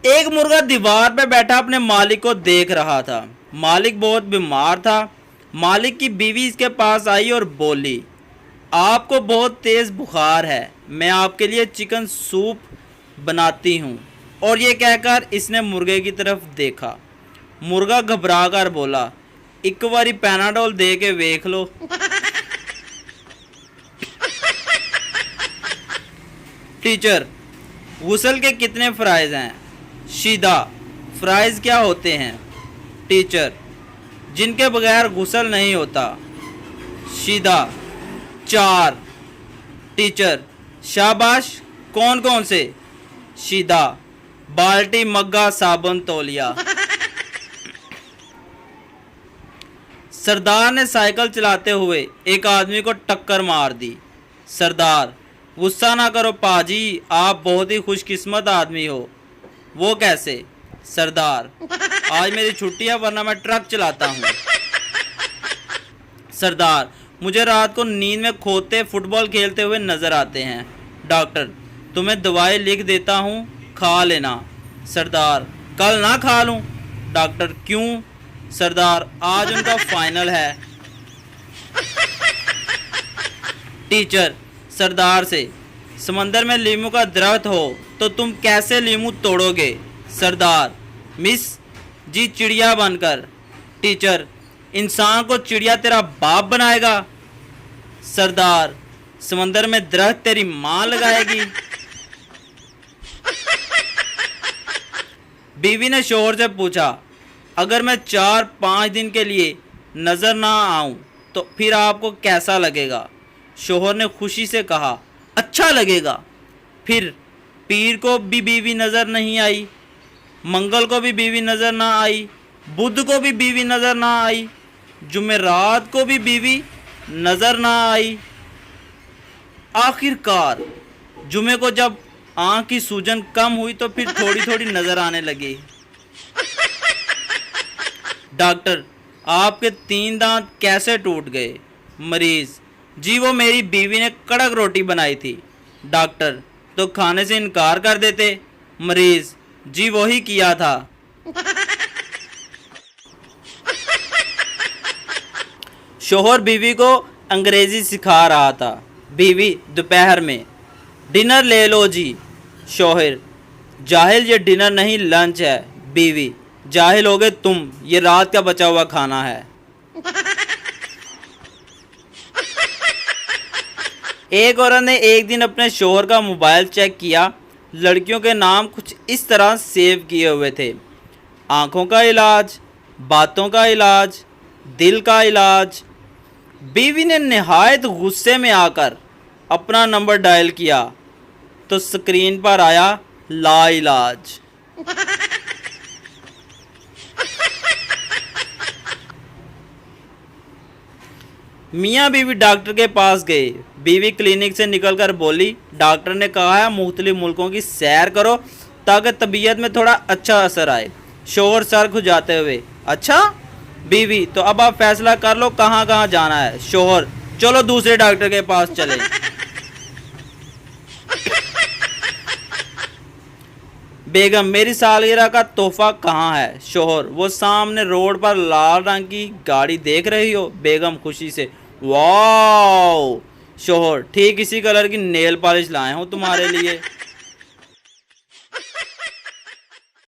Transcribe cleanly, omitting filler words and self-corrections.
एक मुर्गा दीवार पे बैठा अपने मालिक को देख रहा था। मालिक बहुत बीमार था। मालिक की बीवी इसके पास आई और बोली, आपको बहुत तेज़ बुखार है, मैं आपके लिए चिकन सूप बनाती हूँ। और ये कहकर इसने मुर्गे की तरफ देखा। मुर्गा घबरा कर बोला, एक बारी पैनाडोल दे के देख लो। टीचर, गुसल के कितने फ़राइज़ हैं? शीदा, फ़राइज़ क्या होते हैं? टीचर, जिनके बगैर गुसल नहीं होता। शीदा, 4। टीचर, शाबाश, कौन कौन से? शीदा, बाल्टी, मग्गा, साबुन, तौलिया। सरदार ने साइकिल चलाते हुए एक आदमी को टक्कर मार दी। सरदार, गुस्सा ना करो पाजी, आप बहुत ही खुशकिस्मत आदमी हो। वो कैसे? सरदार, आज मेरी छुट्टी है वरना मैं ट्रक चलाता हूँ। सरदार, मुझे रात को नींद में खोते फुटबॉल खेलते हुए नजर आते हैं। डॉक्टर, तुम्हें दवाई लिख देता हूँ, खा लेना। सरदार, कल ना खा लूँ? डॉक्टर, क्यों? सरदार, आज उनका फाइनल है। टीचर सरदार से, समंदर में लीमू का दरख्त हो तो तुम कैसे लीमू तोड़ोगे? सरदार, मिस जी, चिड़िया बनकर। टीचर, इंसान को चिड़िया तेरा बाप बनाएगा? सरदार, समंदर में दरख्त तेरी माँ लगाएगी। बीवी ने शोहर से पूछा, अगर मैं 4-5 दिन के लिए नज़र ना आऊं तो फिर आपको कैसा लगेगा? शोहर ने खुशी से कहा, अच्छा लगेगा। फिर पीर को भी बीवी नज़र नहीं आई, मंगल को भी बीवी नज़र ना आई, बुध को भी बीवी नज़र ना आई, जुमेरात को भी बीवी नज़र ना आई। आखिरकार जुमे को जब आँख की सूजन कम हुई तो फिर थोड़ी थोड़ी नज़र आने लगी। डॉक्टर, आपके 3 दांत कैसे टूट गए? मरीज, जी वो मेरी बीवी ने कड़क रोटी बनाई थी। डॉक्टर, तो खाने से इनकार कर देते? मरीज, जी वही किया था। शोहर बीवी को अंग्रेजी सिखा रहा था। बीवी, दोपहर में डिनर ले लो जी। शोहर, जाहिल, ये डिनर नहीं लंच है। बीवी, जाहिल हो गए तुम, ये रात का बचा हुआ खाना है। एक औरत ने एक दिन अपने शोहर का मोबाइल चेक किया। लड़कियों के नाम कुछ इस तरह सेव किए हुए थे, आँखों का इलाज, बातों का इलाज, दिल का इलाज। बीवी ने निहायत गुस्से में आकर अपना नंबर डायल किया तो स्क्रीन पर आया ला इलाज। मियाँ बीवी डॉक्टर के पास गए। बीवी क्लिनिक से निकलकर बोली, डॉक्टर ने कहा है मुख्तलिफ मुल्कों की सैर करो ताकि तबीयत में थोड़ा अच्छा असर आए। शोहर सर खुजाते हुए, अच्छा? बीवी, तो अब आप फैसला कर लो कहाँ कहाँ जाना है। शोहर, चलो दूसरे डॉक्टर के पास चले। बेगम, मेरी सालगिरह का तोहफा कहाँ है? शोहर, वो सामने रोड पर लाल रंग की गाड़ी देख रही हो? बेगम खुशी से, वाओ। शोहर, ठीक इसी कलर की नेल पॉलिश लाए हूँ तुम्हारे लिए।